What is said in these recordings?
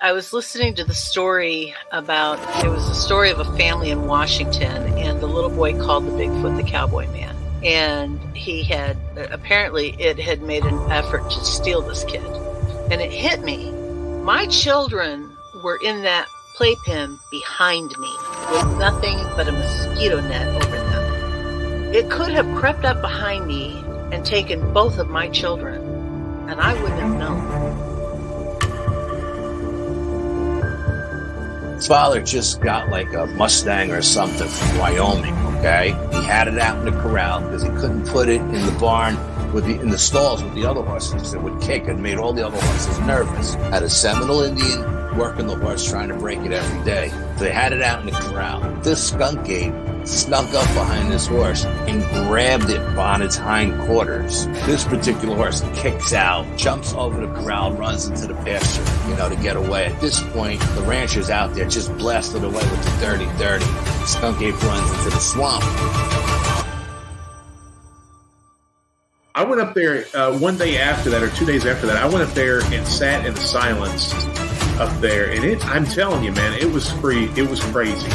I was listening to the story about, it was a story of a family in Washington, and the little boy called the Bigfoot the cowboy man. And he had, apparently it had made an effort to steal this kid. And it hit me. My children were in that playpen behind me with nothing but a mosquito net over them. It could have crept up behind me and taken both of my children, and I wouldn't have known. Father just got like a Mustang or something from Wyoming, okay? He had it out in the corral because he couldn't put it in the barn in the stalls with the other horses. It would kick and made all the other horses nervous. Had a Seminole Indian working the horse trying to break it every day. They had it out in the corral. This skunk ape snuck up behind this horse and grabbed it on its hindquarters. This particular horse kicks out, jumps over the corral, runs into the pasture, to get away. At this point, the rancher's out there just blasted away with the dirty. Skunk ape runs into the swamp. I went up there one day after that, or 2 days after that. I went up there and sat in the silence up there, and I'm telling you, man, it was free. It was crazy.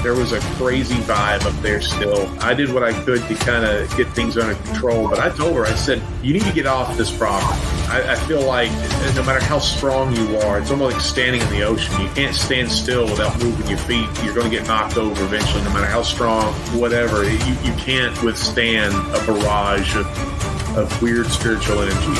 There was a crazy vibe up there still. I did what I could to kind of get things under control, but I told her, I said, you need to get off this property. I feel like no matter how strong you are, it's almost like standing in the ocean. You can't stand still without moving your feet. You're going to get knocked over eventually, no matter how strong, whatever. You can't withstand a barrage of weird spiritual energy.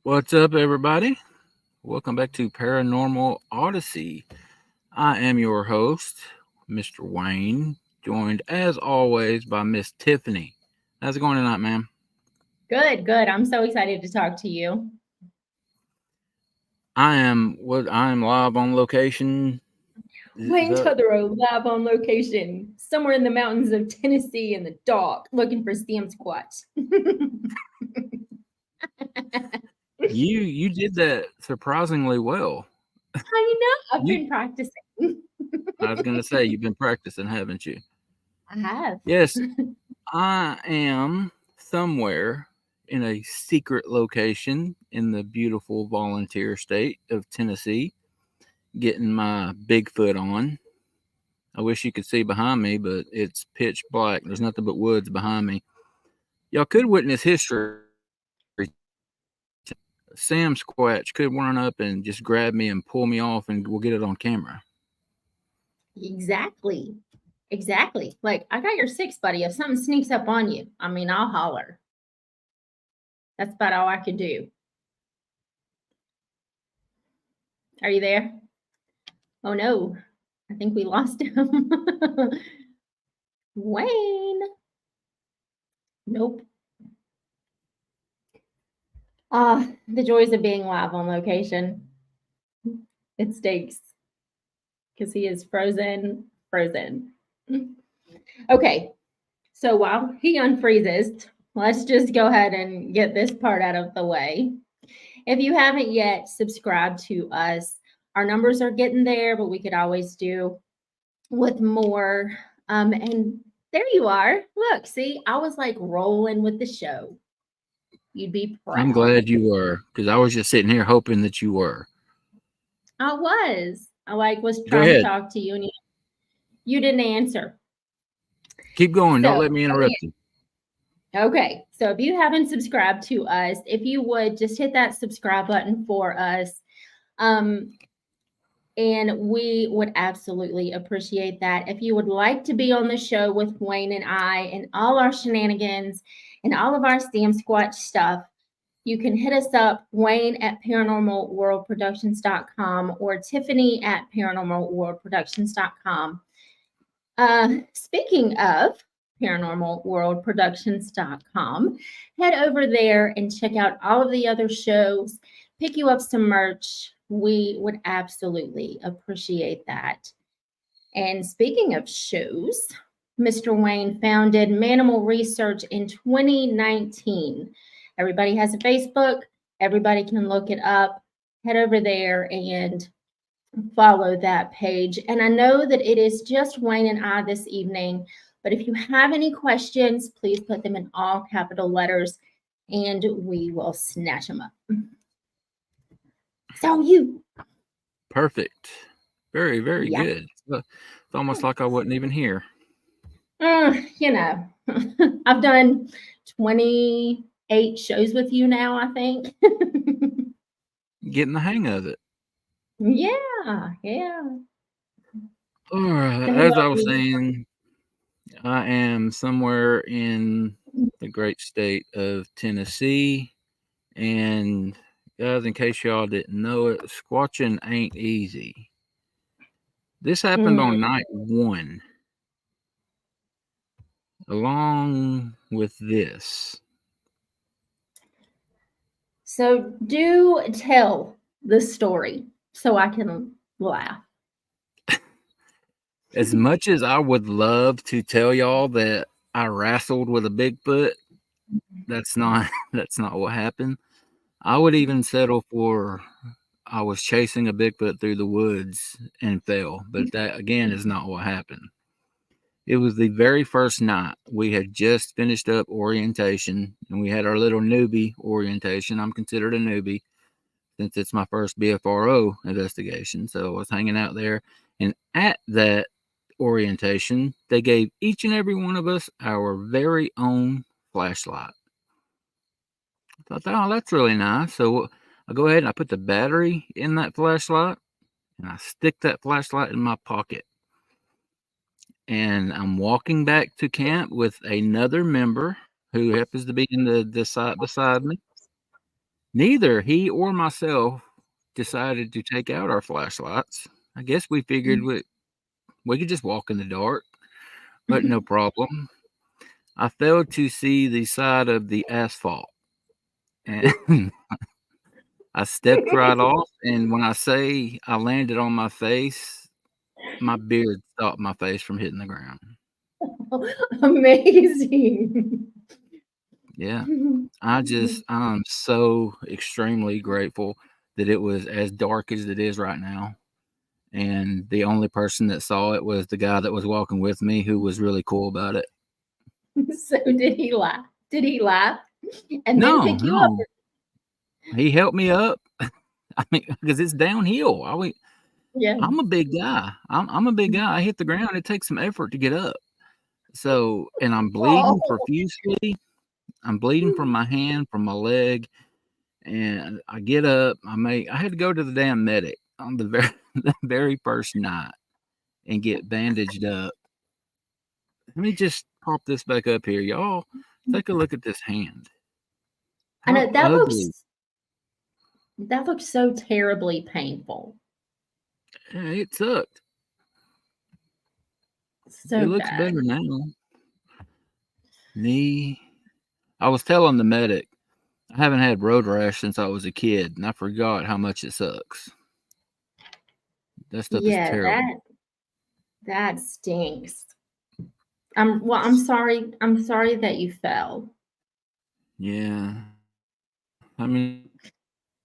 What's up, everybody? Welcome back to Paranormal Odyssey. I am your host, Mr. Wayne, joined as always by Miss Tiffany. How's it going tonight, ma'am? Good. I'm so excited to talk to you. I am live on location. Wayne Tutherow, live on location, somewhere in the mountains of Tennessee in the dark, looking for Sasquatch. You did that surprisingly well. I know. I've been practicing. I was going to say, you've been practicing, haven't you? I have. Yes. I am somewhere in a secret location in the beautiful volunteer state of Tennessee, getting my Bigfoot on. I wish you could see behind me, but it's pitch black. There's nothing but woods behind me. Y'all could witness history. Sam Squatch could run up and just grab me and pull me off, and we'll get it on camera. Exactly. Like, I got your six, buddy. If something sneaks up on you, I'll holler. That's about all I can do. Are you there? Oh, no. I think we lost him. Wayne. Nope. The joys of being live on location. It stinks because he is frozen. Okay, so while he unfreezes, let's just go ahead and get this part out of the way. If you haven't yet subscribed to us, our numbers are getting there, but we could always do with more. And there you are. Look, see, I was like rolling with the show. You'd be proud. I'm glad you were, because I was just sitting here hoping that you were. I was trying to talk to you, and you didn't answer. Keep going. Don't let me interrupt you. Okay. So if you haven't subscribed to us, if you would just hit that subscribe button for us. And we would absolutely appreciate that. If you would like to be on the show with Wayne and I and all our shenanigans and all of our Sasquatch stuff, you can hit us up, Wayne at paranormalworldproductions.com or Tiffany at paranormalworldproductions.com. Speaking of paranormalworldproductions.com, head over there and check out all of the other shows, pick you up some merch. We would absolutely appreciate that. And speaking of shows, Mr. Wayne founded Manimal Research in 2019. Everybody has a Facebook. Everybody can look it up. Head over there and follow that page. And I know that it is just Wayne and I this evening, but if you have any questions, please put them in all capital letters and we will snatch them up. So you. Perfect. Very, very Yeah. good. It's almost like I wasn't even here. You know, I've done 28 shows with you now, I think. Getting the hang of it. Yeah. All right. As I was saying, I am somewhere in the great state of Tennessee. And guys, in case y'all didn't know it, squatching ain't easy. This happened on night 1. Along with this. So do tell the story so I can laugh. As much as I would love to tell y'all that I wrestled with a Bigfoot, that's not what happened. I would even settle for I was chasing a Bigfoot through the woods and fell, but that again is not what happened. It was the very first night. We had just finished up orientation and we had our little newbie orientation. I'm considered a newbie since it's my first BFRO investigation. So I was hanging out there, and at that orientation, they gave each and every one of us our very own flashlight. I thought, oh, that's really nice. So I go ahead and I put the battery in that flashlight and I stick that flashlight in my pocket. And I'm walking back to camp with another member who happens to be in the side beside me. Neither he or myself decided to take out our flashlights. I guess we figured we could just walk in the dark, but no problem. I failed to see the side of the asphalt. And I stepped right off, and when I say I landed on my face, my beard stopped my face from hitting the ground. Amazing. Yeah. I'm so extremely grateful that it was as dark as it is right now. And the only person that saw it was the guy that was walking with me, who was really cool about it. So did he laugh? Did he laugh? And then pick you up? He helped me up. I mean, because it's downhill. Yeah. I'm a big guy. I'm a big guy. I hit the ground. It takes some effort to get up. So, and I'm bleeding profusely. I'm bleeding from my hand, from my leg. And I get up. I had to go to the damn medic on the very first night and get bandaged up. Let me just pop this back up here, y'all. Take a look at this hand. I know that looks so terribly painful. Yeah, it sucked. So it looks bad. better now. Knee. I was telling the medic, I haven't had road rash since I was a kid, and I forgot how much it sucks. That stuff is terrible. That stinks. I'm sorry. I'm sorry that you fell. Yeah. I mean,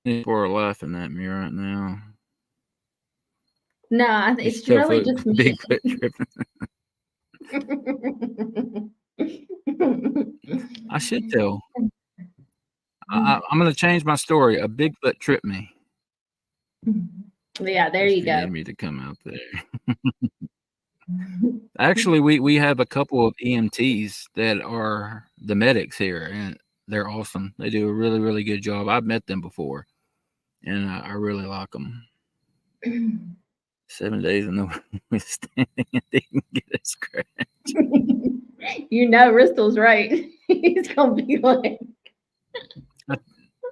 people are laughing at me right now. No, it's really just me. Bigfoot tripping. I should tell. I'm going to change my story. A Bigfoot tripped me. Yeah, there you go. You need me to come out there. Actually, we have a couple of EMTs that are the medics here, and they're awesome. They do a really, really good job. I've met them before, and I really like them. 7 days in the with standing and didn't get a scratch. You know, Bristol's right. He's gonna be like,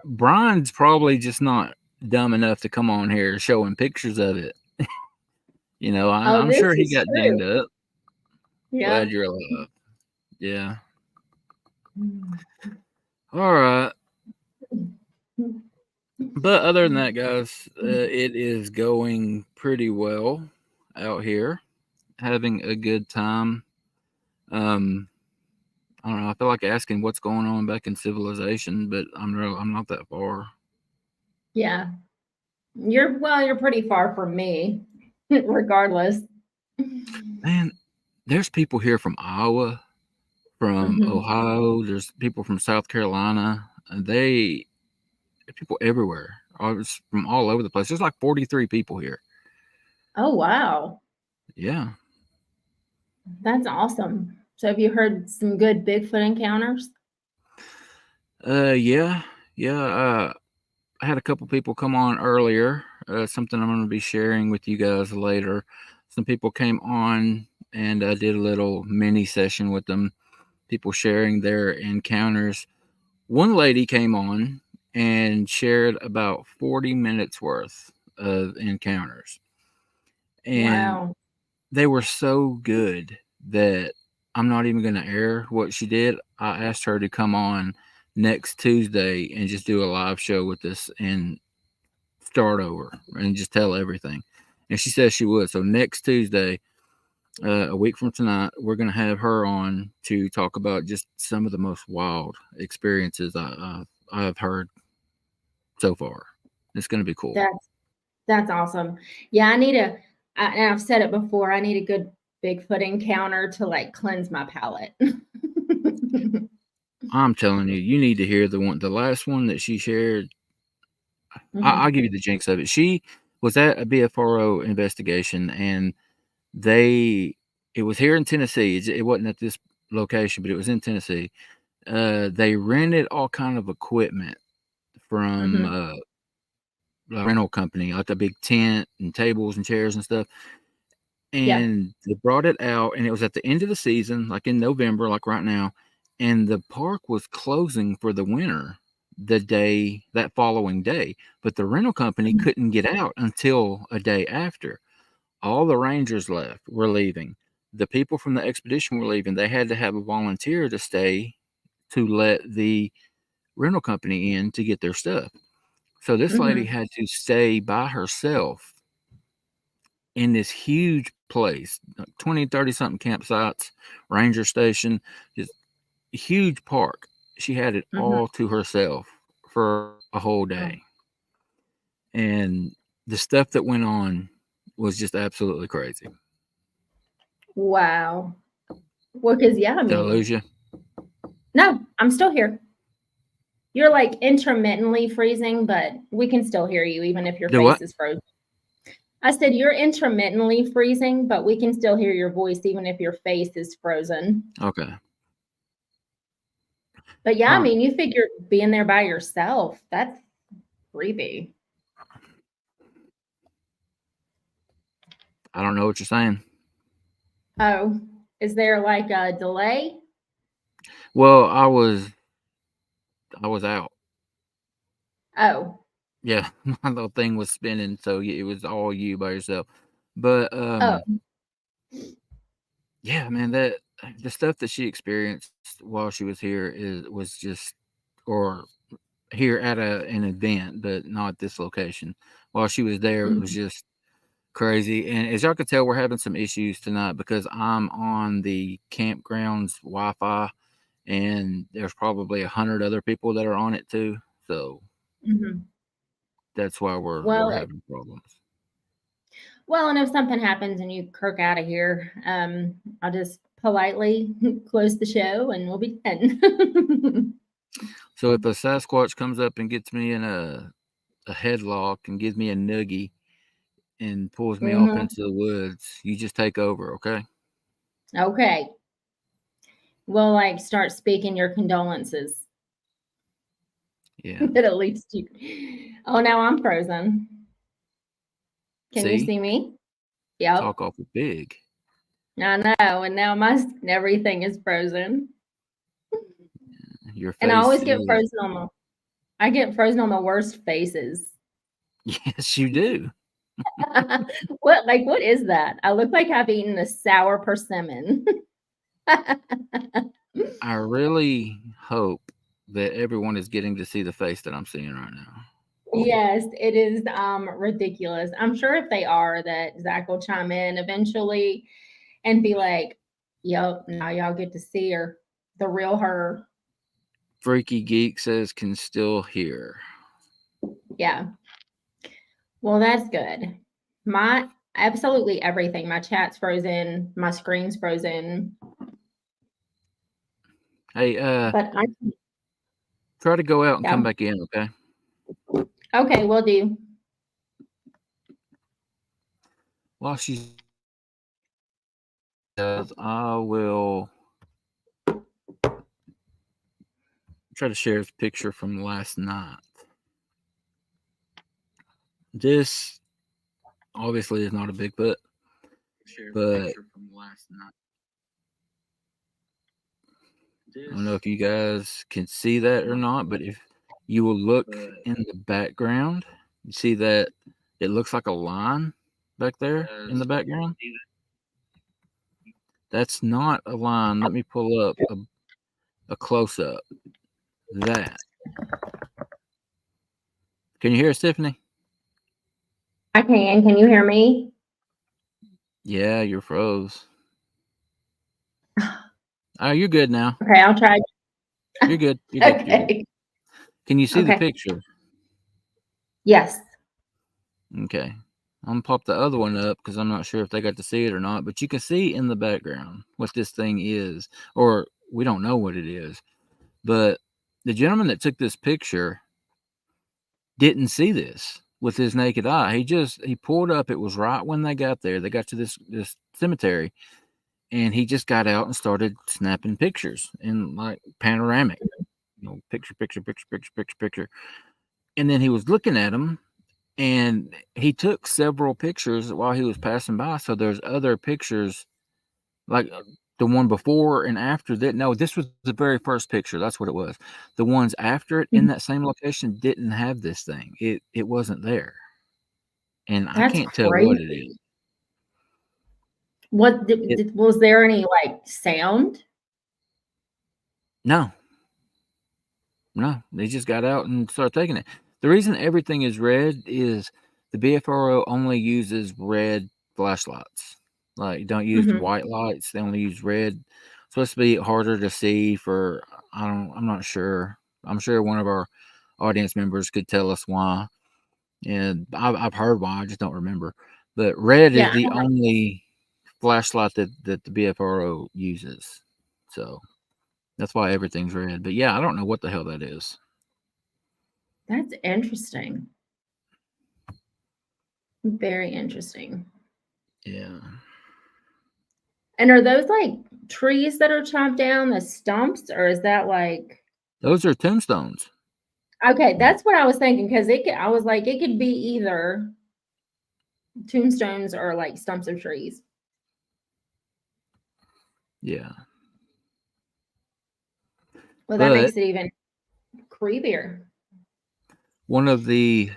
Brian's probably just not dumb enough to come on here showing pictures of it. You know, I'm sure he got dinged up. Yeah. Glad you're alive. Yeah. All right. But other than that, guys, it is going pretty well out here. Having a good time. I don't know. I feel like asking what's going on back in civilization, but I'm not that far. Yeah. You're pretty far from me, regardless. Man, there's people here from Iowa, from Mhm. Ohio. There's people from South Carolina. And people everywhere. It's from all over the place. There's like 43 people here. Oh wow, Yeah. that's awesome. So have you heard some good Bigfoot encounters? Yeah. I had a couple people come on earlier. Something I'm going to be sharing with you guys later. Some people came on and I did a little mini session with them. People sharing their encounters. One lady came on and shared about 40 minutes worth of encounters. And Wow. they were so good that I'm not even going to air what she did. I asked her to come on next Tuesday and just do a live show with us and start over and just tell everything. And she says she would. So next Tuesday, a week from tonight, we're going to have her on to talk about just some of the most wild experiences I've heard so far. It's going to be cool. That's awesome. Yeah, and I've said it before, I need a good Bigfoot encounter to like cleanse my palate. I'm telling you, you need to hear the last one that she shared. Mhm. I'll give you the jinx of it. She was at a BFRO investigation, and it was here in Tennessee. It wasn't at this location, but it was in Tennessee. They rented all kind of equipment from Mhm. a rental company, like a big tent and tables and chairs and stuff. Yeah. And they brought it out, and it was at the end of the season, like in November, like right now. And the park was closing for the winter that following day, but the rental company Mhm. couldn't get out until a day after. All the rangers were leaving. The people from the expedition were leaving. They had to have a volunteer to stay to let the rental company in to get their stuff. So this lady Mhm. had to stay by herself in this huge place, 20, 30 something campsites, ranger station, just a huge park. She had it Mhm. all to herself for a whole Oh, day. And the stuff that went on was just absolutely crazy. wow. Well, because yeah, I Did I mean, lose you? no, I'm still here. You're like intermittently freezing, but we can still hear you even if your Do face what? is frozen. I said you're intermittently freezing, but we can still hear your voice even if your face is frozen. Okay. But yeah, All I right. mean, you figure being there by yourself, that's creepy. I don't know what you're saying. Oh, is there like a delay? Well, I was out. Oh, Yeah, my little thing was spinning, so it was all you by yourself. But oh, yeah, man, that the stuff that she experienced while she was here was just, or here at an event, but not at this location. While she was there, it was mhm. just crazy. And as y'all could tell, we're having some issues tonight because I'm on the campground's Wi-Fi, and there's probably 100 other people that are on it too. So Mhm. that's why we're Well, having problems. well, and if something happens and you kirk out of here, I'll just politely close the show and we'll be done. So if a Sasquatch comes up and gets me in a headlock and gives me a noogie and pulls me off Mhm. into the woods, you just take over, okay? Okay. We'll like start speaking your condolences. Yeah. But at least you. Oh, now I'm frozen. Can you See? see me? Yep. Talk awful big. I know. And now my everything is frozen. Your And I face always get is frozen on the I get frozen on the worst faces. yes, you do. What is that? I look like I've eaten a sour persimmon. I really hope that everyone is getting to see the face that I'm seeing right now. Yes, it is ridiculous. I'm sure if they are that Zach will chime in eventually and be like, yep, now y'all get to see her, the real her. Freaky Geek says can still hear. Yeah. Well, that's good. My absolutely everything. My chat's frozen. My screen's frozen. Hey, But I try to go out and come yeah. back in, okay? Okay, we'll do. While she does, I will try to share this picture from last night. This obviously is not a Bigfoot, but I don't know if you guys can see that or not, but if you will look in the background, you see that it looks like a line back there in the background. That's not a line. Let me pull up a close up. That. Can you hear us, Tiffany? I can. Can you hear me? Yeah, you're froze. Oh, you're good now. Okay, I'll try. You're good. You're good. You're good. Okay. Can you see the Okay. picture? Yes. Okay. I'm gonna pop the other one up because I'm not sure if they got to see it or not, but you can see in the background what this thing is, or we don't know what it is. But the gentleman that took this picture didn't see this with his naked eye. He pulled up. It was right when they got there. They got to this cemetery, and he just got out and started snapping pictures in like panoramic, picture, picture, picture, picture, picture, picture. And then he was looking at them, and he took several pictures while he was passing by. So there's other pictures, like the one before and after that. No, this was the very first picture. That's what it was. The ones after it in that same location didn't have this thing. It wasn't there, and I That's can't tell what it crazy. is. What was there any like sound? No, they just got out and started taking it. The reason everything is red is the BFRO only uses red flashlights. Like, don't use white lights. They only use red. It's supposed to be harder to see for, I'm not sure. I'm sure one of our audience members could tell us why. And I've heard why, I just don't remember. But red is Yeah. the only flashlight that the BFRO uses. So that's why everything's red. But yeah, I don't know what the hell that is. That's interesting. Very interesting. Yeah. And are those like trees that are chopped down, the stumps, or is that like? Those are tombstones. Okay, that's what I was thinking because I was like, it could be either tombstones or like stumps of trees. Yeah. Well, that makes it even creepier. One of the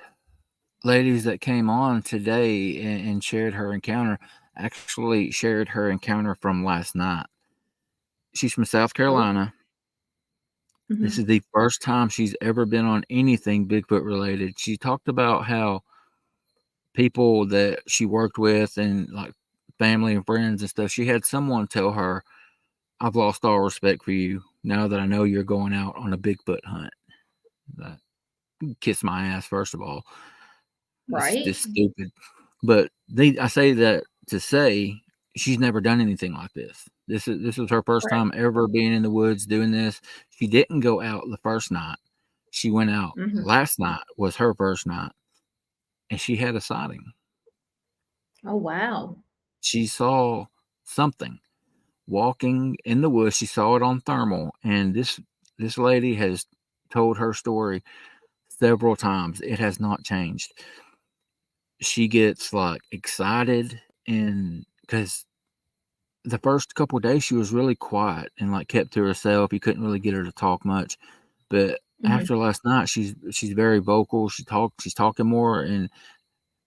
ladies that came on today and shared her encounter actually shared her encounter from last night. She's from South Carolina. This is the first time she's ever been on anything Bigfoot related. She talked about how people that she worked with and like family and friends and stuff, she had someone tell her, "I've lost all respect for you now that I know you're going out on a Bigfoot hunt." That kiss my ass, first of all. It's Right? just stupid. But I say that to say she's never done anything like this. This was her first time ever being in the woods doing this. She didn't go out the first night. She went out last night, was her first night, and she had a sighting. Oh, wow. She saw something walking in the woods. She saw it on thermal, and this lady has told her story several times. It has not changed. She gets like excited, and because the first couple of days she was really quiet and like kept to herself. You couldn't really get her to talk much, but after last night, she's very vocal. She's talking more, and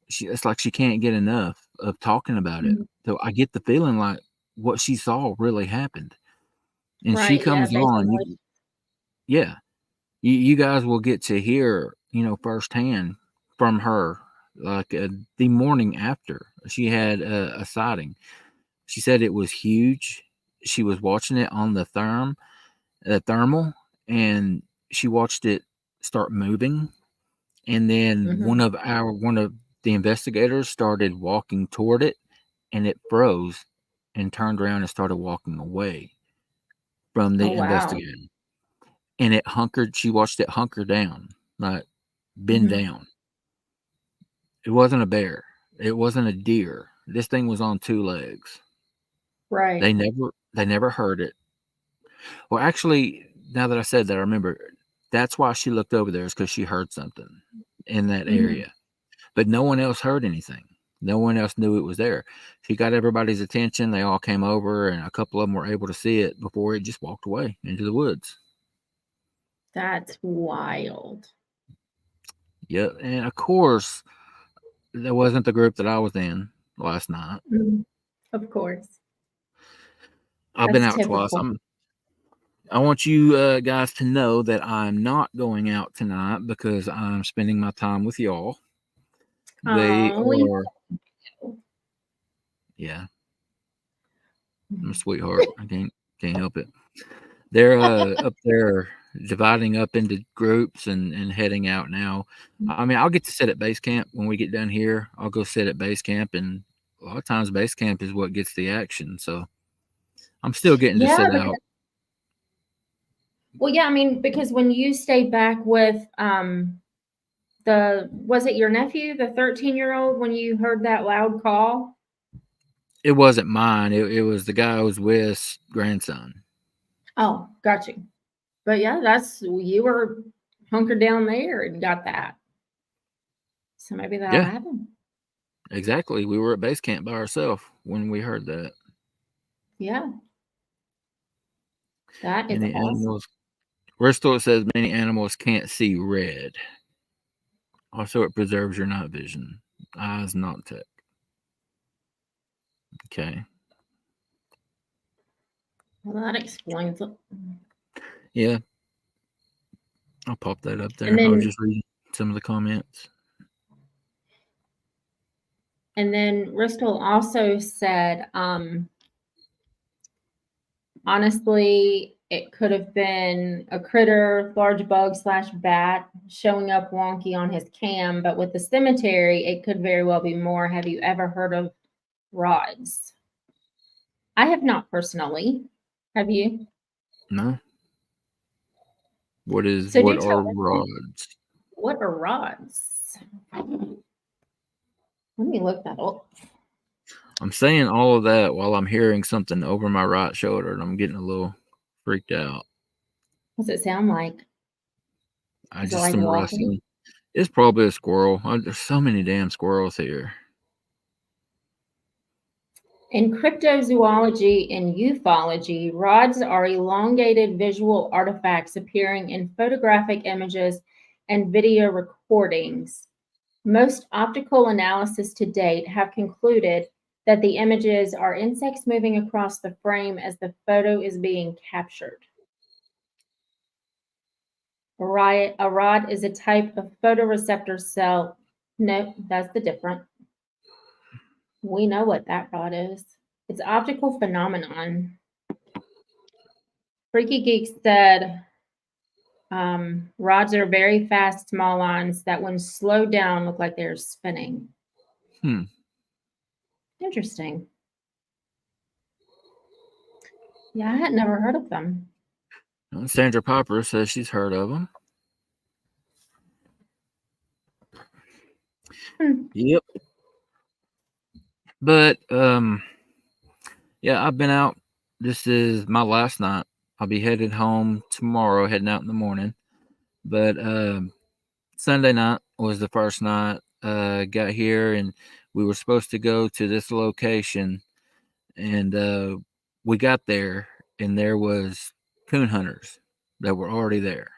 it's like she can't get enough of talking about it. So I get the feeling like what she saw really happened, and she Right. Yeah. comes on. You guys will get to hear firsthand from her, like the morning after she had a sighting. She said it was huge. She was watching it on the thermal, and she watched it start moving. And then one of the investigators started walking toward it, and it froze and turned around and started walking away from the Oh, wow. investigator. And it hunkered. She watched it hunker down, like bend Mhm. down. It wasn't a bear. It wasn't a deer. This thing was on 2 legs. Right. They never heard it. Well, actually, now that I said that, I remember that's why she looked over there, is because she heard something in that Mhm. area. But no one else heard anything. No one else knew it was there. She got everybody's attention. They all came over, and a couple of them were able to see it before it just walked away into the woods. That's wild. Yep. And of course, that wasn't the group that I was in last night. Mhm. Of course. I've been That's out twice. typical. I want you guys to know that I'm not going out tonight because I'm spending my time with y'all. They Oh, we are, yeah, I'm a sweetheart. I can't help it. They're up there dividing up into groups and heading out now. I mean, I'll get to sit at base camp when we get done here. I'll go sit at base camp, and a lot of times base camp is what gets the action. So I'm still getting to Yeah, sit because, out. well, yeah, I mean, because when you stayed back with was it your nephew, the 13-year-old, when you heard that loud call? It wasn't mine. It was the guy I was with, grandson. Oh, got you. But yeah, you were hunkered down there and got that. So maybe that'll Yeah, happen. exactly. We were at base camp by ourselves when we heard that. Yeah. That is Many awesome. animals. Bristol says many animals can't see red. Also, it preserves your night vision. Eyes not tech. Okay. Well, that explains it. Yeah. I'll pop that up there. And I was then just reading some of the comments. Bristol also said, honestly, it could have been a critter, large bug / bat showing up wonky on his cam, but with the cemetery, it could very well be more. Have you ever heard of rods? I have not personally. Have you? No. What So are do tell me, rods? what are rods? Let me look that up. I'm saying all of that while I'm hearing something over my right shoulder, and I'm getting a little freaked out. What's it sound like? I Is it just like am walking? wrestling. It's probably a squirrel. There's so many damn squirrels here. In cryptozoology and ufology, rods are elongated visual artifacts appearing in photographic images and video recordings. Most optical analysis to date have concluded that the images are insects moving across the frame as the photo is being captured. A rod is a type of photoreceptor cell. No, that's the different. We know what that rod is. It's optical phenomenon. Freaky Geek said, rods are very fast, small lines that when slowed down look like they're spinning. Interesting. Yeah, I had never heard of them. Sandra Piper says she's heard of them. Yep. But yeah, I've been out. This is my last night. I'll be headed home tomorrow, heading out in the morning. But Sunday night was the first night. Got here, and we were supposed to go to this location, and we got there, and there was coon hunters that were already there.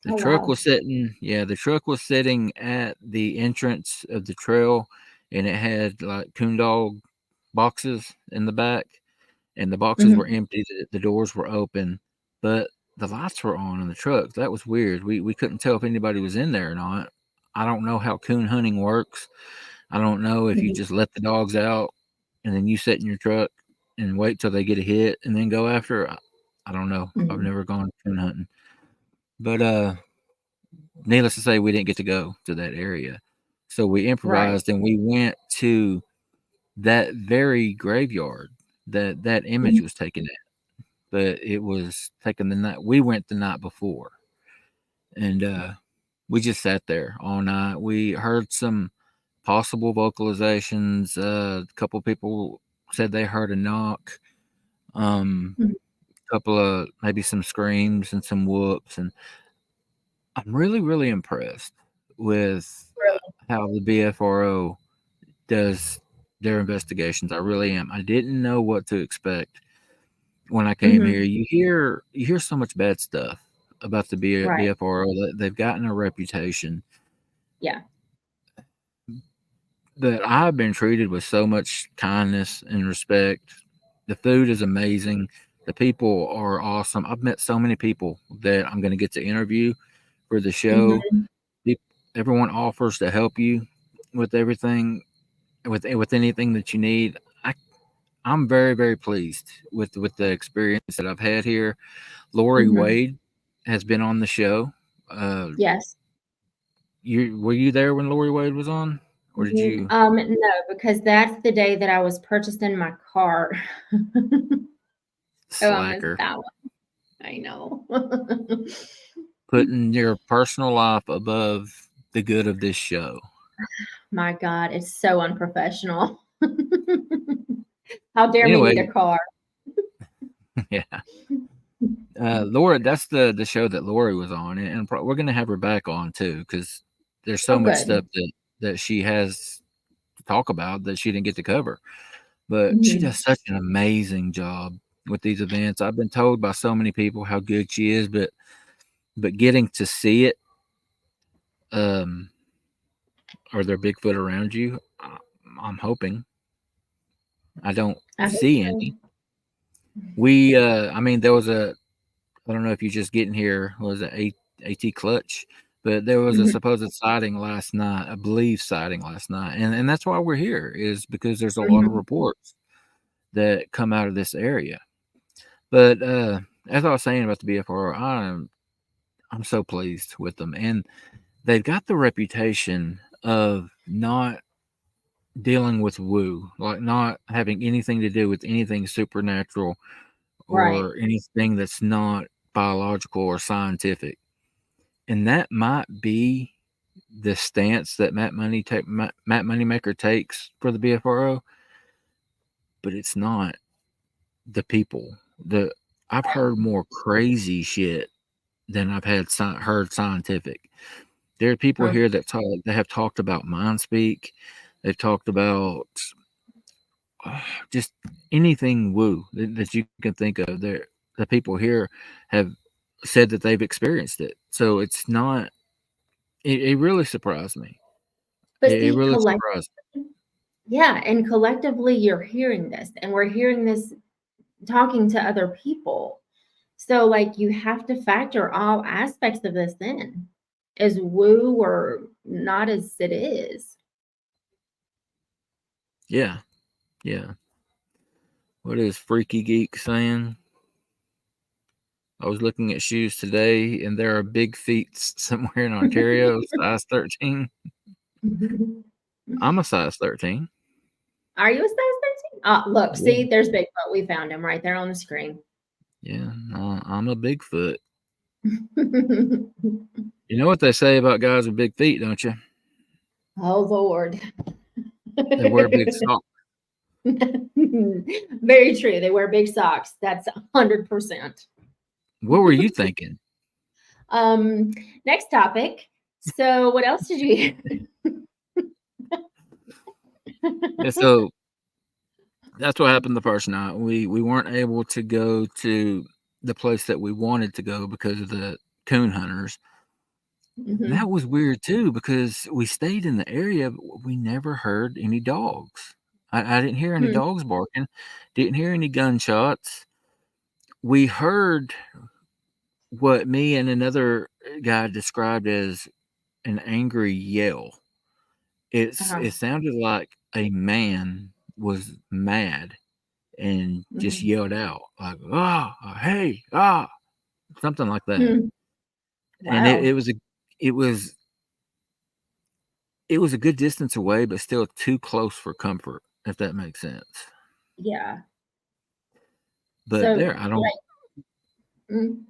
The truck was sitting, the truck was sitting at the entrance of the trail, and it had like coon dog boxes in the back, and the boxes were empty. The doors were open, but the lights were on in the truck. That was weird. We couldn't tell if anybody was in there or not. I don't know how coon hunting works. I don't know if you just let the dogs out and then you sit in your truck and wait till they get a hit and then go after. I don't know. I've never gone coon hunting, but needless to say, we didn't get to go to that area. So we improvised and we went to that very graveyard that image was taken at, but it was taken the night we went the night before, and we just sat there all night. We heard some possible vocalizations. A couple people said they heard a knock. A couple of maybe some screams and some whoops, and I'm really, really impressed with how the BFRO does their investigations. I really am. I didn't know what to expect when I came here. You hear so much bad stuff about the BFRO. That they've gotten a reputation. Yeah. But I've been treated with so much kindness and respect. The food is amazing. The people are awesome. I've met so many people that I'm going to get to interview for the show. Everyone offers to help you with everything, with anything that you need. I'm very, very pleased with the experience that I've had here. Lori Wade has been on the show. Yes. Were you there when Lori Wade was on, or did you? No, because that's the day that I was purchasing my car. Slacker. That one. I know. Putting your personal life above the good of this show. My God, it's so unprofessional. How dare me need a car? Yeah. Laura, that's the show that Lori was on, and we're going to have her back on too, because there's so much stuff that she has to talk about that she didn't get to cover. But she does such an amazing job with these events. I've been told by so many people how good she is, but getting to see it, are there Bigfoot around you? I'm hoping. I don't see any. I mean, there was I don't know if you're just getting here, was it AT Clutch? But there was a supposed sighting last night, I believe sighting last night. And that's why we're here, is because there's a lot of reports that come out of this area. But as I was saying about the BFRO, I'm so pleased with them. And they've got the reputation of not dealing with woo, like not having anything to do with anything supernatural or anything that's not biological or scientific. And that might be the stance that Matt Moneymaker takes for the BFRO, but it's not the people. I've heard more crazy shit than I've heard scientific. There are people here that have talked about mind speak. They've talked about just anything woo that you can think of. The people here have said that they've experienced it. So it's not. It really surprised me. But it really surprised me. Yeah, and collectively you're hearing this, and we're hearing this talking to other people. So like you have to factor all aspects of this in, as woo or not as it is. Yeah. What is Freaky Geek saying? I was looking at shoes today, and there are big feet somewhere in Ontario, size 13. I'm a size 13. Are you a size 13? Look, see, there's Bigfoot. We found him right there on the screen. Yeah, I'm a Bigfoot. You know what they say about guys with big feet, don't you? Oh, Lord. They wear big socks. Very true. They wear big socks. That's 100%. What were you thinking? Next topic. So what else did you hear? Yeah, so that's what happened the first night. We weren't able to go to the place that we wanted to go because of the coon hunters. And that was weird too, because we stayed in the area, but we never heard any dogs. I didn't hear any dogs barking, didn't hear any gunshots. We heard what me and another guy described as an angry yell. It sounded like a man was mad and just yelled out like, hey, something like that. Wow. And it was it was a good distance away, but still too close for comfort, if that makes sense. Yeah. But So, there, I don't. mm.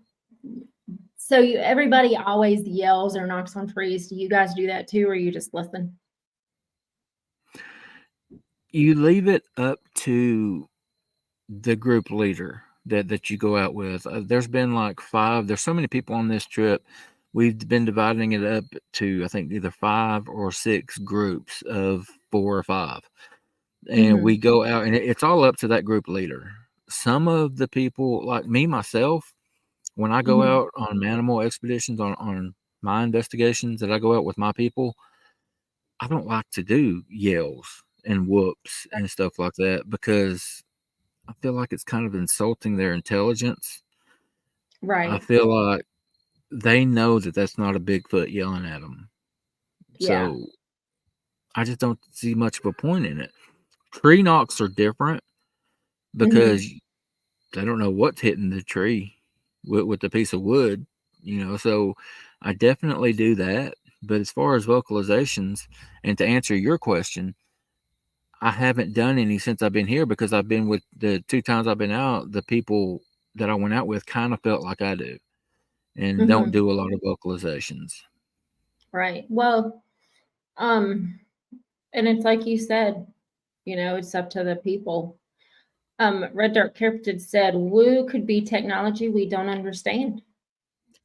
So everybody always yells or knocks on trees. Do you guys do that too, or you just listen? You leave it up to the group leader that you go out with. There's been like 5. There's so many people on this trip. We've been dividing it up to, I think, either 5 or 6 groups of 4 or 5. And we go out, and it's all up to that group leader. Some of the people, like me, myself, when I go out on manimal expeditions, on my investigations that I go out with my people, I don't like to do yells and whoops and stuff like that because I feel like it's kind of insulting their intelligence. I Right. feel like they know that that's not a Bigfoot yelling at them. Yeah. So I just don't see much of a point in it. Tree knocks are different because they don't know what's hitting the tree with the piece of wood, so I definitely do that. But as far as vocalizations, and to answer your question, I haven't done any since I've been here because I've been with the 2 times I've been out, the people that I went out with kind of felt like I do and don't do a lot of vocalizations. Right. Well, and it's like you said, it's up to the people. Red Dark Cryptid said, woo could be technology we don't understand.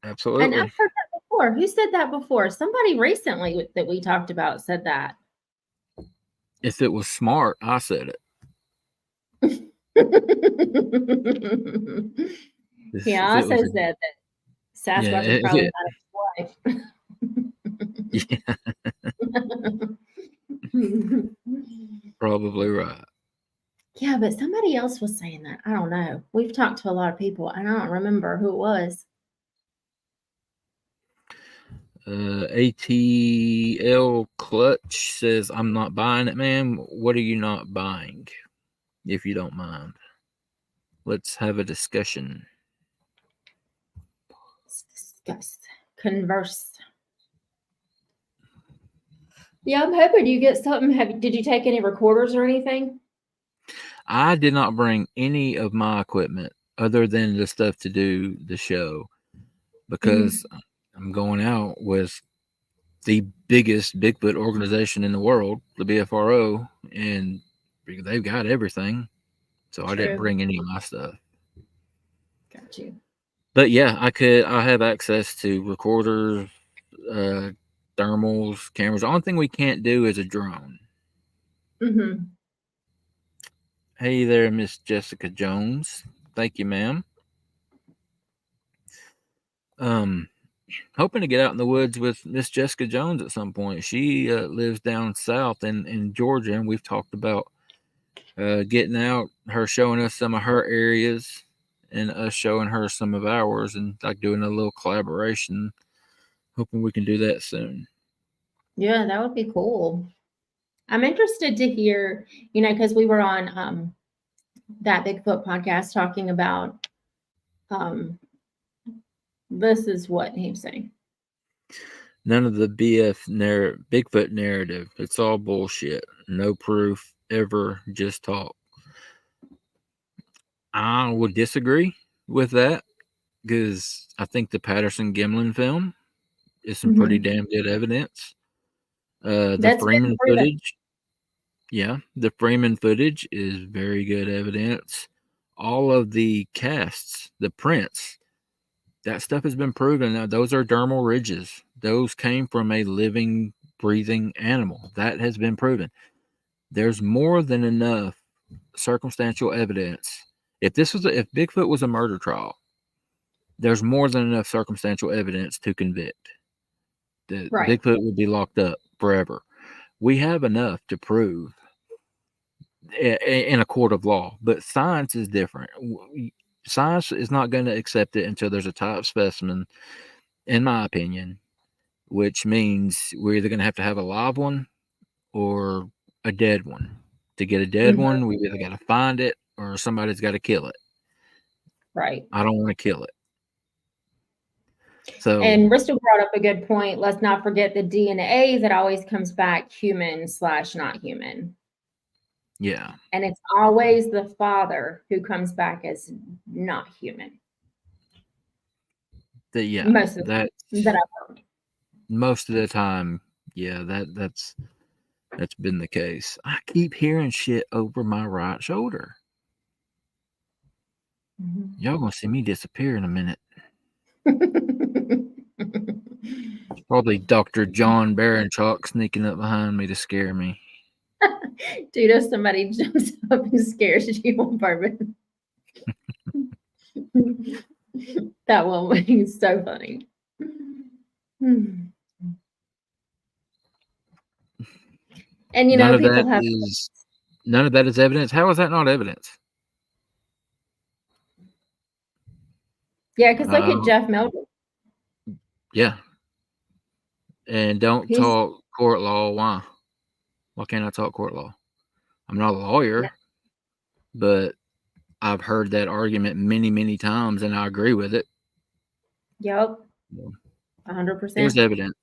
Absolutely. And I've heard that before. Who said that before? Somebody recently that we talked about said that. If it was smart, I said it. Yeah, I also said that Sasquatch is probably not his wife. Yeah. Probably right. Yeah, but somebody else was saying that. I don't know. We've talked to a lot of people, and I don't remember who it was. ATL Clutch says, I'm not buying it, man. What are you not buying? If you don't mind, let's have a discussion. Let's discuss. Converse. Yeah, I'm hoping you get something. Did you take any recorders or anything? I did not bring any of my equipment other than the stuff to do the show because I'm going out with the biggest Bigfoot organization in the world, the BFRO, and they've got everything. So I didn't bring any of my stuff. Got you. But yeah, I have access to recorders, thermals, cameras. The only thing we can't do is a drone. Hey there, Miss Jessica Jones. Thank you, ma'am. Hoping to get out in the woods with Miss Jessica Jones at some point. She lives down south in Georgia, and we've talked about getting out, her showing us some of her areas and us showing her some of ours, and like doing a little collaboration. Hoping we can do that soon. Yeah, that would be cool. I'm interested to hear, because we were on that Bigfoot podcast talking about this is what he was saying. None of the Bigfoot narrative. It's all bullshit. No proof ever, just talk. I would disagree with that because I think the Patterson-Gimlin film is some pretty damn good evidence. The Freeman footage. Yeah, the Freeman footage is very good evidence. All of the casts, the prints, that stuff has been proven. Now, those are dermal ridges. Those came from a living, breathing animal. That has been proven. There's more than enough circumstantial evidence. If Bigfoot was a murder trial, there's more than enough circumstantial evidence to convict. Bigfoot would be locked up forever. We have enough to prove in a court of law, but science is different. Science is not going to accept it until there's a type specimen, in my opinion, which means we're either going to have a live one or a dead one. To get a dead one, we've either got to find it or somebody's got to kill it. Right. I don't want to kill it. So, And Bristol brought up a good point. Let's not forget the DNA that always comes back human/not human. yeah. And it's always the father who comes back as not human. Most of the that I've heard. Most of the time, yeah, that's been the case. I keep hearing shit over my right shoulder. Y'all gonna see me disappear in a minute. It's probably Dr. John Baranchuk sneaking up behind me to scare me. Dude, if somebody jumps up and scares you on purpose. That one was so funny. And you None know, of people that have none of that is evidence. How is that not evidence? yeah, because look at Jeff Melvin. Yeah. And don't talk court law. Why? Why can't I talk court law? I'm not a lawyer, but I've heard that argument many, many times, and I agree with it. Yep. 100%. 100%. There's evidence.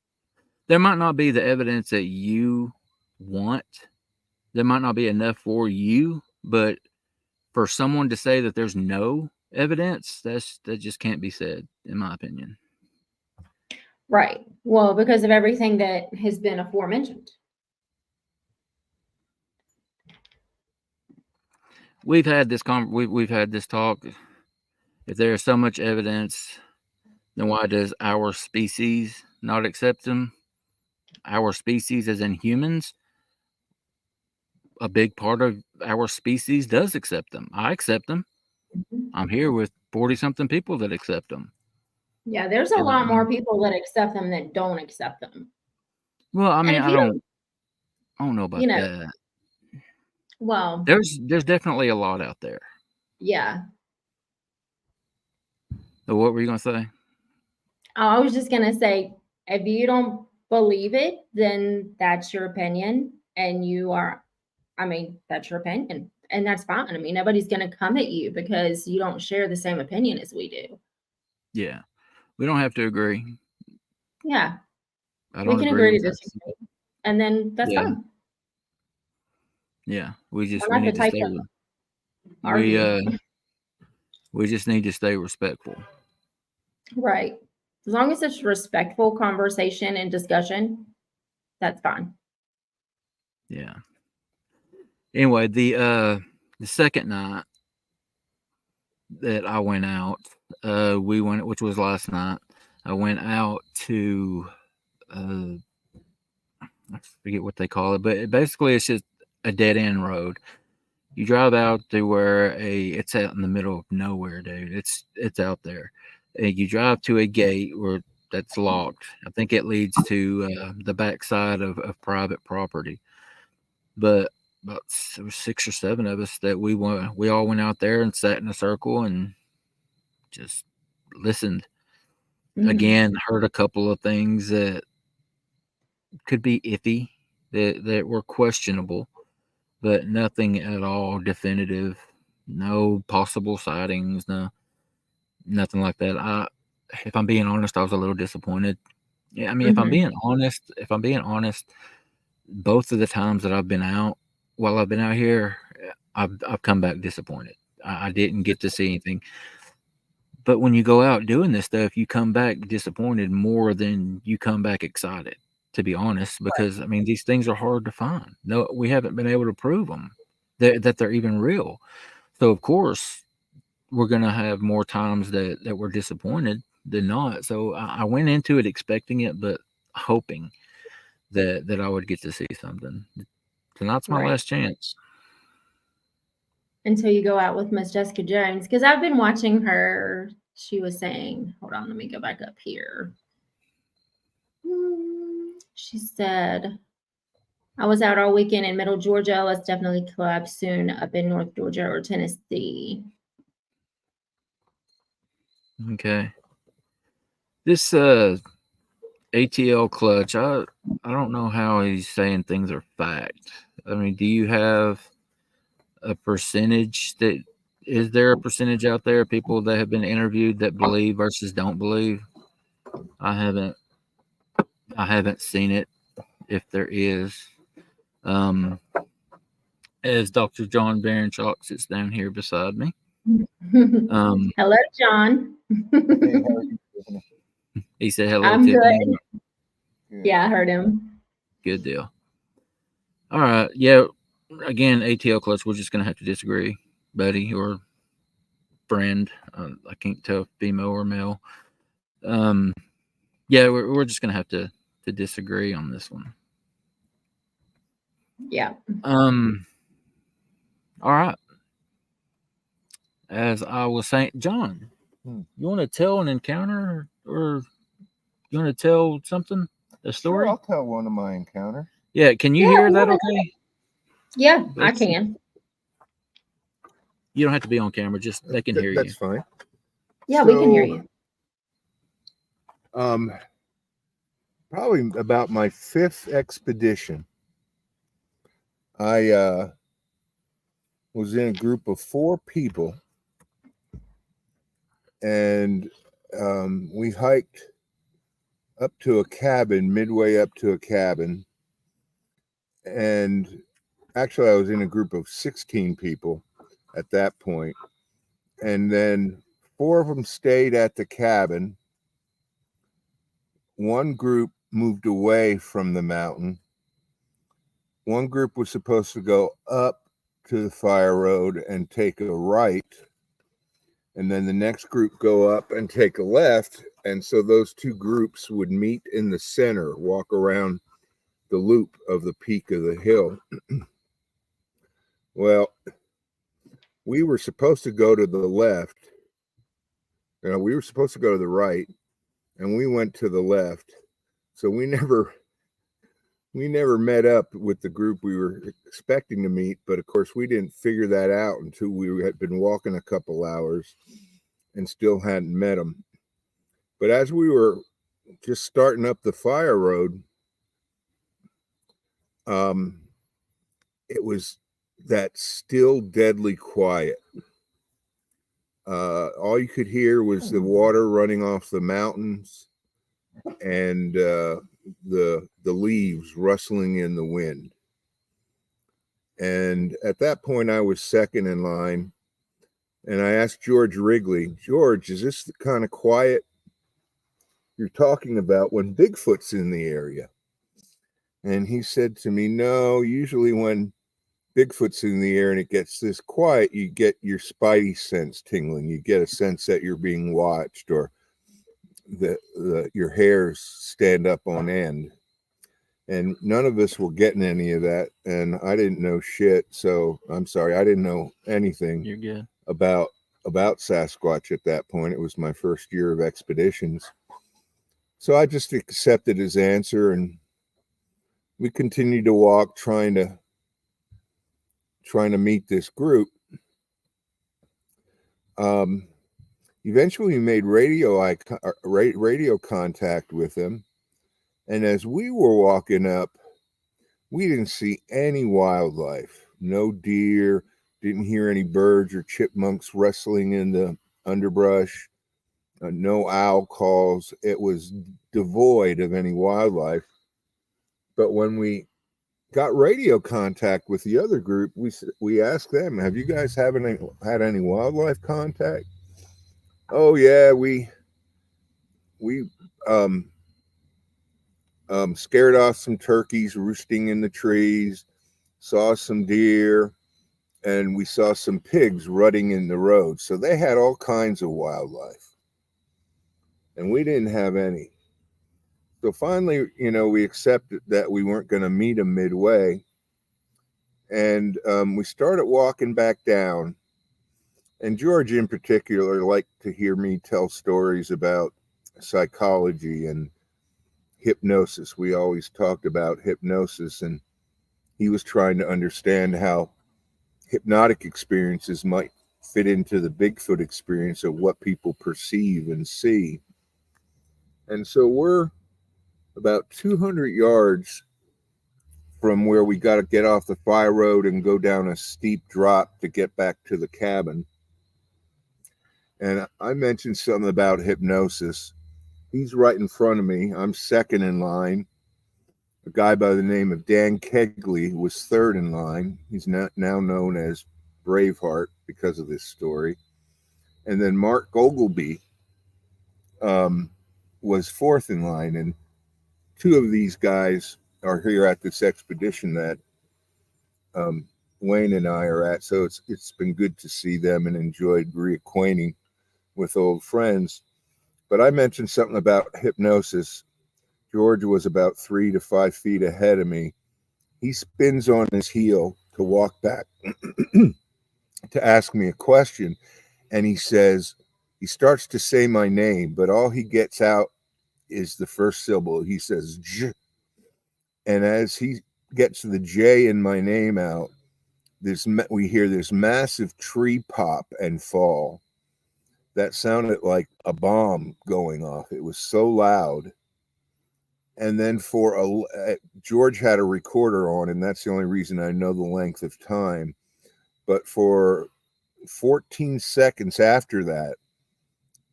There might not be the evidence that you want. There might not be enough for you, but for someone to say that there's no evidence, that just can't be said, in my opinion. Right. Well, because of everything that has been aforementioned. We've had this we've had this talk. If there is so much evidence, then why does our species not accept them? Our species, as in humans, a big part of our species does accept them. I accept them. I'm here with 40-something people that accept them. Yeah, there's a lot more people that accept them that don't accept them. Well, I mean, I don't know about that. Well, there's definitely a lot out there. Yeah. So what were you gonna say? I was just gonna say, if you don't believe it, then that's your opinion, and that's your opinion, and that's fine. I mean, nobody's gonna come at you because you don't share the same opinion as we do. Yeah, we don't have to agree. Yeah, we can agree to disagree, and then that's fine. Yeah, we need to stay. We just need to stay respectful. Right. As long as it's respectful conversation and discussion, that's fine. Yeah. Anyway, the second night that I went out, which was last night. I went out to I forget what they call it, but basically it's just a dead end road. You drive out to where it's out in the middle of nowhere, dude. It's out there. And you drive to a gate where that's locked. I think it leads to the backside of private property. But about 6 or 7 of us that we all went out there and sat in a circle and just listened. Again, heard a couple of things that could be iffy, that were questionable, but nothing at all definitive. No possible sightings, nothing like that. If I'm being honest, I was a little disappointed. Yeah, I mean, if I'm being honest, both of the times that I've been out, while I've been out here, I've come back disappointed. I didn't get to see anything. But when you go out doing this stuff, you come back disappointed more than you come back excited, to be honest, because I mean, these things are hard to find. No, we haven't been able to prove them that they're even real. So of course we're going to have more times that we're disappointed than not. So I went into it expecting it, but hoping that I would get to see something. Tonight's my last chance. Until you go out with Miss Jessica Jones, because I've been watching her. She was saying, hold on, let me go back up here. She said, I was out all weekend in Middle Georgia. Let's definitely collab soon up in North Georgia or Tennessee. Okay. This ATL Clutch, I don't know how he's saying things are fact. I mean, do you have a percentage is there a percentage out there of people that have been interviewed that believe versus don't believe? I haven't seen it. If there is, as Dr. John Baronshock sits down here beside me. Hello, John. Hey, how are you doing? He said hello. I'm Tiffany. good. Yeah, I heard him. Good deal. All right. Yeah. Again, ATL Clutch, we're just going to have to disagree, buddy or friend. I can't tell if female or male. Yeah, we're just going to have to disagree on this one. Yeah. All right. As I was saying, John, you want to tell an encounter or you want to tell something? A story? Sure, I'll tell one of my encounters. Yeah. Can you hear that okay? Yeah, I can. You don't have to be on camera. Just they can hear you. That's fine. Yeah, we can hear you. Probably about my 5th expedition. I was in a group of 4 people, and we hiked up to a cabin, midway up to a cabin. And actually, I was in a group of 16 people at that point. And then 4 of them stayed at the cabin. One group moved away from the mountain. One group was supposed to go up to the fire road and take a right. And then the next group go up and take a left. And so those 2 groups would meet in the center, walk around the loop of the peak of the hill. Well, we were supposed to go to the left. We were supposed to go to the right, and we went to the left. So we never met up with the group we were expecting to meet, but of course we didn't figure that out until we had been walking a couple hours and still hadn't met them. But as we were just starting up the fire road, it was that still deadly quiet. All you could hear was the water running off the mountains and the leaves rustling in the wind. And at that point, I was second in line, and I asked George Wrigley, George, is this the kind of quiet you're talking about when Bigfoot's in the area? And he said to me, no, usually when Bigfoot's in the air and it gets this quiet, you get your spidey sense tingling. You get a sense that you're being watched, or your hairs stand up on end. And none of us were getting any of that. And I didn't know shit. So I'm sorry, I didn't know anything You're good. about Sasquatch at that point. It was my first year of expeditions. So I just accepted his answer, and we continued to walk, trying to meet this group. Eventually we made radio contact with them. And as we were walking up, we didn't see any wildlife, no deer, didn't hear any birds or chipmunks rustling in the underbrush, no owl calls. It was devoid of any wildlife. But when we got radio contact with the other group, we asked them, have you guys had any wildlife contact? Oh yeah, we scared off some turkeys roosting in the trees, saw some deer, and we saw some pigs rutting in the road. So they had all kinds of wildlife, and we didn't have any. So finally, we accepted that we weren't going to meet them midway. And we started walking back down. And George in particular liked to hear me tell stories about psychology and hypnosis. We always talked about hypnosis, and he was trying to understand how hypnotic experiences might fit into the Bigfoot experience of what people perceive and see. And so we're about 200 yards from where we got to get off the fire road and go down a steep drop to get back to the cabin. And I mentioned something about hypnosis. He's right in front of me. I'm second in line. A guy by the name of Dan Kegley was third in line. He's now known as Braveheart because of this story. And then Mark Ogleby was fourth in line. And two of these guys are here at this expedition that Wayne and I are at. So it's been good to see them and enjoyed reacquainting with old friends. But I mentioned something about hypnosis. George was about 3 to 5 feet ahead of me. He spins on his heel to walk back to ask me a question. And he starts to say my name, but all he gets out is the first syllable. He says, J. And as he gets the J in my name out, we hear this massive tree pop and fall. That sounded like a bomb going off. It was so loud. And then George had a recorder on, and that's the only reason I know the length of time. But for 14 seconds after that,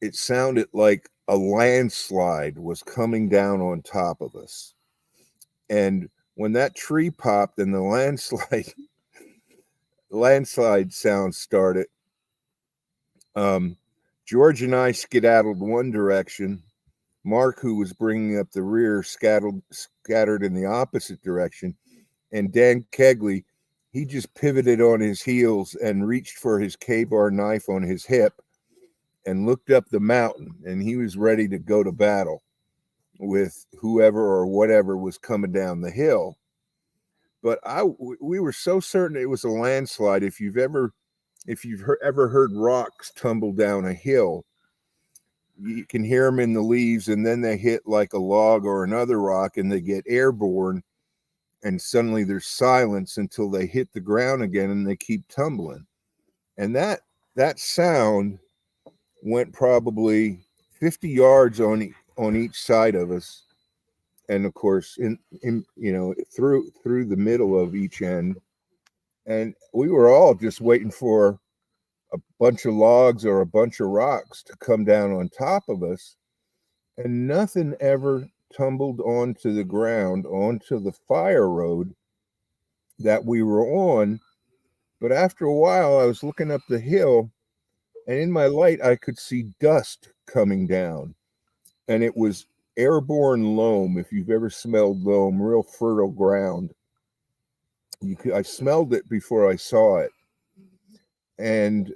it sounded like a landslide was coming down on top of us. And when that tree popped and the landslide sound started, George and I skedaddled one direction. Mark, who was bringing up the rear, scattered in the opposite direction. And Dan Kegley, he just pivoted on his heels and reached for his K-bar knife on his hip and looked up the mountain. And he was ready to go to battle with whoever or whatever was coming down the hill. But we were so certain it was a landslide. If you've ever heard rocks tumble down a hill, you can hear them in the leaves, and then they hit like a log or another rock, and they get airborne, and suddenly there's silence until they hit the ground again, and they keep tumbling. And that sound went probably 50 yards on each side of us, and of course in through the middle of each end, and we were all just waiting for a bunch of logs or a bunch of rocks to come down on top of us, and nothing ever tumbled onto the ground, onto the fire road that we were on. But after a while, I was looking up the hill, and in my light, I could see dust coming down, and it was airborne loam. If you've ever smelled loam, real fertile ground, I smelled it before I saw it. And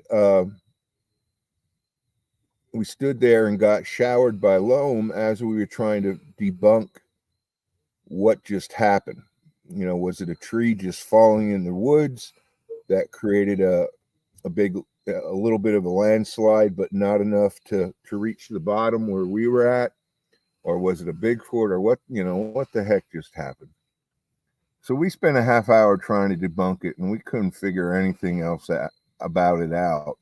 we stood there and got showered by loam as we were trying to debunk what just happened. Was it a tree just falling in the woods that created a little bit of a landslide, but not enough to reach the bottom where we were at? Or was it a Bigfoot, or what the heck just happened? So we spent a half hour trying to debunk it, and we couldn't figure anything else about it out.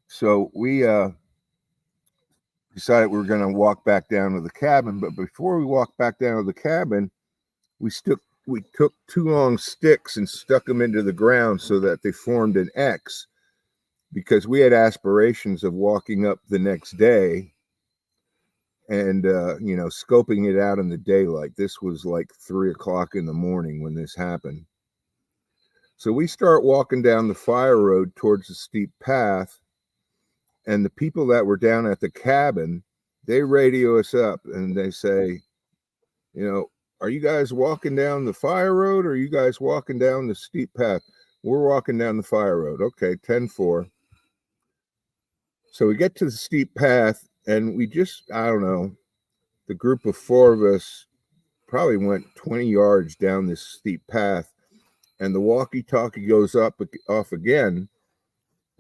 So we decided we were going to walk back down to the cabin. But before we walked back down to the cabin, we took 2 long sticks and stuck them into the ground so that they formed an X, because we had aspirations of walking up the next day and scoping it out in the daylight. This was like 3 o'clock in the morning when this happened. So we start walking down the fire road towards the steep path, and the people that were down at the cabin, they radio us up and they say, are you guys walking down the fire road, or are you guys walking down the steep path? We're walking down the fire road. Okay, 10-4. So we get to the steep path, and we just, I don't know, the group of 4 of us probably went 20 yards down this steep path, and the walkie-talkie goes off again.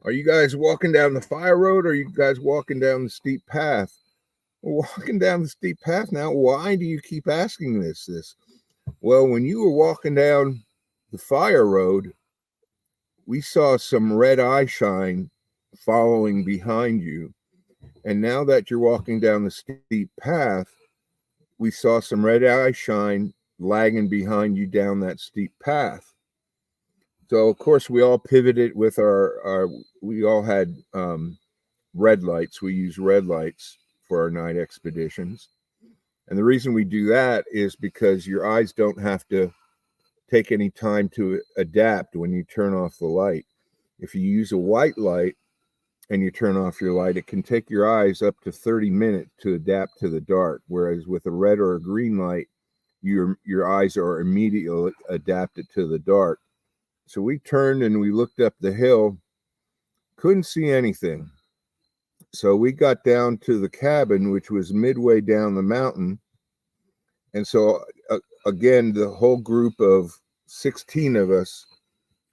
Are you guys walking down the fire road, or are you guys walking down the steep path? We're walking down the steep path now. Why do you keep asking this? Well, when you were walking down the fire road, we saw some red eye shine following behind you. And now that you're walking down the steep path, we saw some red eye shine lagging behind you down that steep path. So, of course, we all pivoted with we all had red lights. We used red lights for our night expeditions. And the reason we do that is because your eyes don't have to take any time to adapt when you turn off the light. If you use a white light and you turn off your light, it can take your eyes up to 30 minutes to adapt to the dark. Whereas with a red or a green light, your eyes are immediately adapted to the dark. So we turned and we looked up the hill, couldn't see anything. So we got down to the cabin, which was midway down the mountain. And so again, the whole group of 16 of us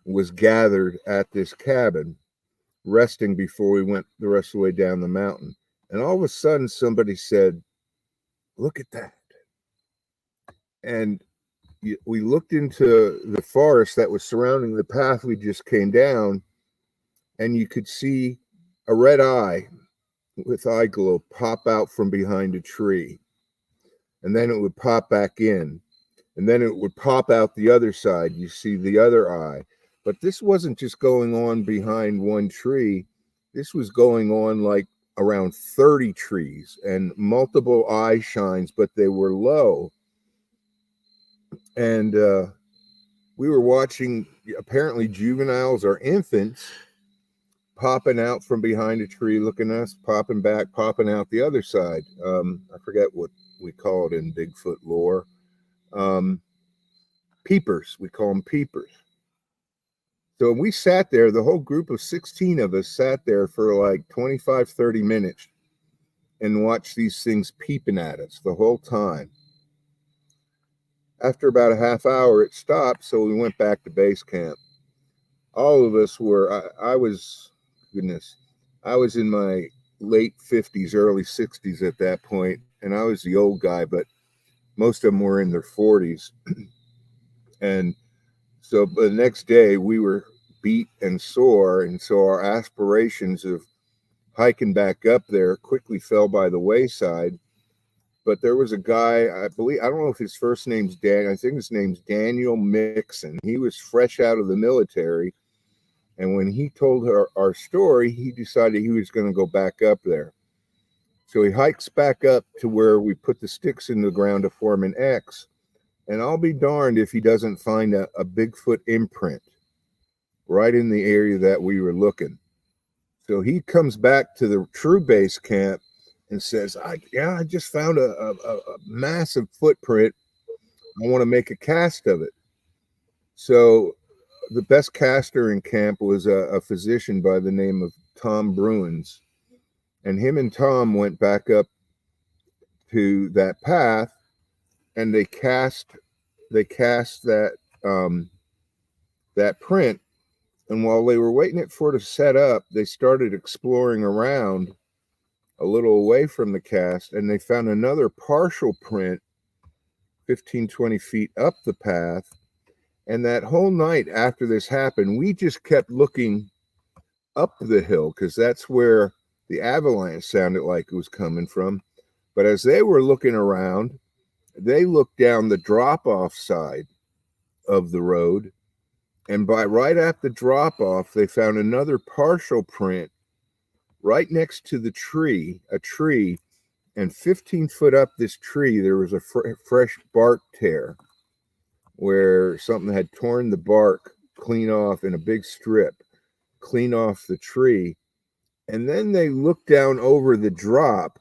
was gathered at this cabin, resting before we went the rest of the way down the mountain. And all of a sudden, somebody said, "Look at that." And we looked into the forest that was surrounding the path we just came down, and you could see a red eye with eye glow pop out from behind a tree. And then it would pop back in. And then it would pop out the other side. You see the other eye. But this wasn't just going on behind one tree. This was going on like around 30 trees and multiple eye shines, but they were low. And we were watching apparently juveniles or infants popping out from behind a tree, looking at us, popping back, popping out the other side. I forget what we call it in Bigfoot lore. Peepers. We call them peepers. So we sat there, the whole group of 16 of us sat there for like 25, 30 minutes and watched these things peeping at us the whole time. After about a half hour, it stopped, so we went back to base camp. All of us were, I was in my late 50s, early 60s at that point, and I was the old guy, but most of them were in their 40s. And so the next day we were beat and sore, and so our aspirations of hiking back up there quickly fell by the wayside. But there was a guy, I don't know if his first name's Dan, I think his name's Daniel Mixon. He was fresh out of the military, and when he told our story, he decided he was going to go back up there. So he hikes back up to where we put the sticks in the ground to form an X. And I'll be darned if he doesn't find a Bigfoot imprint right in the area that we were looking. So he comes back to the true base camp and says, I just found a massive footprint. I want to make a cast of it. So the best caster in camp was a physician by the name of Tom Bruins. And him and Tom went back up to that path, and they cast that that print. And while they were waiting for it to set up, they started exploring around a little away from the cast, and they found another partial print 15, 20 feet up the path. And that whole night after this happened, we just kept looking up the hill because that's where the avalanche sounded like it was coming from. But as they were looking around, they looked down the drop-off side of the road, and right at the drop-off, they found another partial print right next to the tree, and 15 foot up this tree, there was a fresh bark tear where something had torn the bark clean off in a big strip, clean off the tree. And then they looked down over the drop,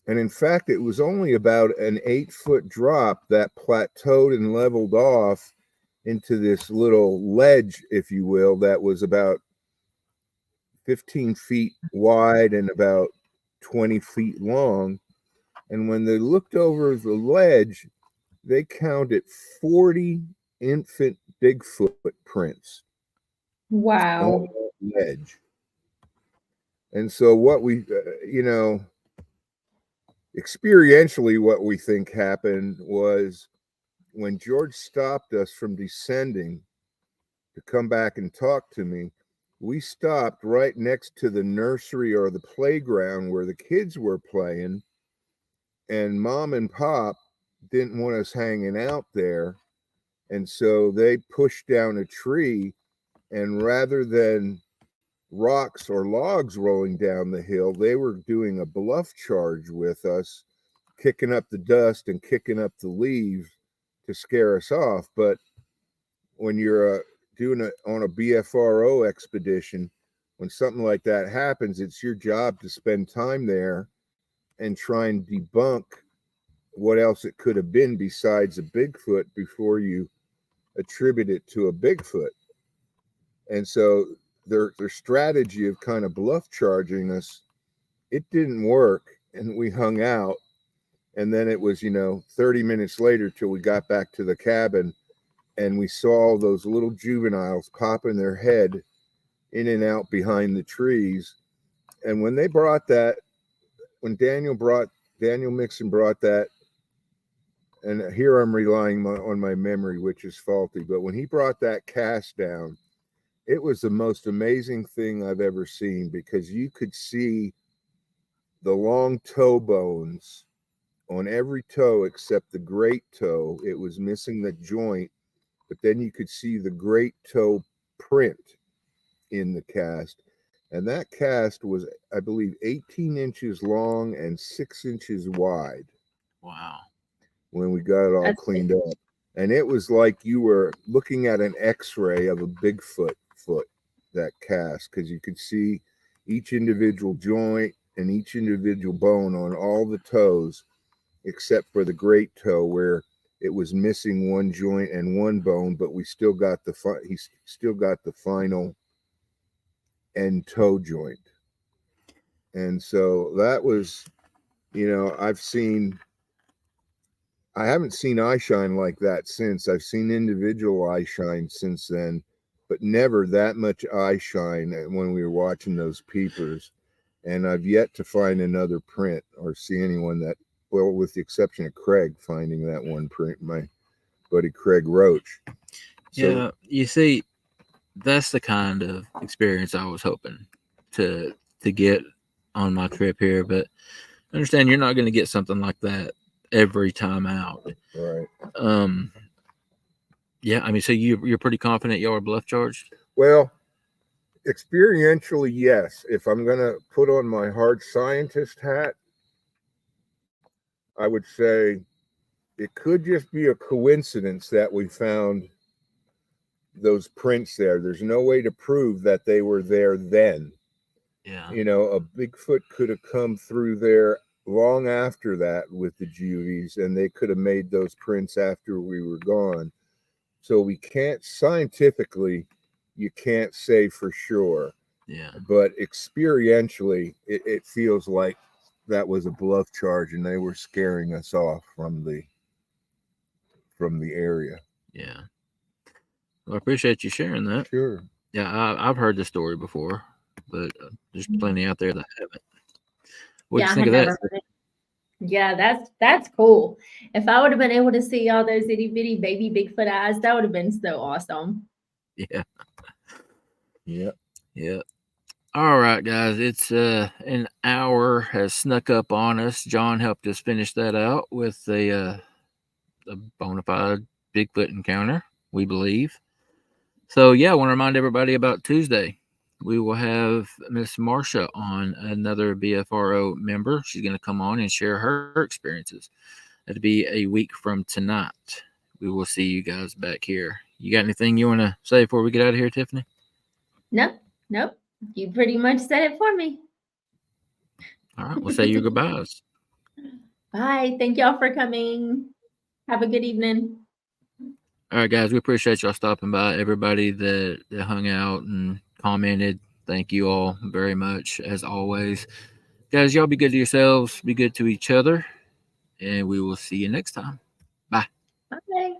and in fact, it was only about an 8-foot drop that plateaued and leveled off into this little ledge, if you will, that was about 15 feet wide and about 20 feet long. And when they looked over the ledge, they counted 40 infant Bigfoot prints. Wow. On the ledge. And so what we, experientially, what we think happened was when George stopped us from descending to come back and talk to me, we stopped right next to the nursery or the playground where the kids were playing, and Mom and Pop didn't want us hanging out there. And so they pushed down a tree, and rather than rocks or logs rolling down the hill. They were doing a bluff charge with us, kicking up the dust and kicking up the leaves to scare us off. But when you're doing it on a BFRO expedition, when something like that happens, it's your job to spend time there and try and debunk what else it could have been besides a Bigfoot before you attribute it to a Bigfoot. And so their strategy of kind of bluff charging us, it didn't work, and we hung out. And then it was, 30 minutes later till we got back to the cabin, and we saw those little juveniles popping their head in and out behind the trees. And when they brought that, when Daniel Mixon brought that, and here I'm relying on my memory, which is faulty, but when he brought that cast down, it was the most amazing thing I've ever seen, because you could see the long toe bones on every toe except the great toe. It was missing the joint, but then you could see the great toe print in the cast. And that cast was, I believe, 18 inches long and 6 inches wide. Wow. When we got it all cleaned up. And it was like you were looking at an x-ray of a Bigfoot foot, that cast, because you could see each individual joint and each individual bone on all the toes, except for the great toe where it was missing one joint and one bone, but we still got he still got the final end toe joint. And so that was, I haven't seen eye shine like that since. I've seen individual eye shine since then, but never that much eye shine when we were watching those peepers. And I've yet to find another print or see anyone that, well, with the exception of Craig finding that one print, my buddy Craig Roach. So, yeah, you see, that's the kind of experience I was hoping to get on my trip here. But I understand you're not going to get something like that every time out. Right. Yeah, I mean, so you're pretty confident y'all are bluff charged? Well, experientially, yes. If I'm going to put on my hard scientist hat, I would say it could just be a coincidence that we found those prints there. There's no way to prove that they were there then. Yeah. A Bigfoot could have come through there long after that with the juvies, and they could have made those prints after we were gone. So we can't, scientifically, you can't say for sure. Yeah. But experientially, it feels like that was a bluff charge, and they were scaring us off from the area. Yeah. Well, I appreciate you sharing that. Sure. Yeah, I've heard the story before, but there's plenty out there that haven't. What do you think of that? Yeah, that's cool. If I would have been able to see all those itty bitty baby Bigfoot eyes, that would have been so awesome. Yeah. Yeah. Yeah. All right, guys. It's an hour has snuck up on us. John helped us finish that out with a bona fide Bigfoot encounter, we believe. So yeah, I want to remind everybody about Tuesday. We will have Miss Marsha on, another BFRO member. She's going to come on and share her experiences. It'll be a week from tonight. We will see you guys back here. You got anything you want to say before we get out of here, Tiffany? Nope. You pretty much said it for me. All right, we'll say your goodbyes. Bye. Thank y'all for coming. Have a good evening. All right, guys, we appreciate y'all stopping by. Everybody that hung out and commented, thank you all very much, as always. Guys, y'all be good to yourselves, be good to each other, and we will see you next time. Bye. Bye.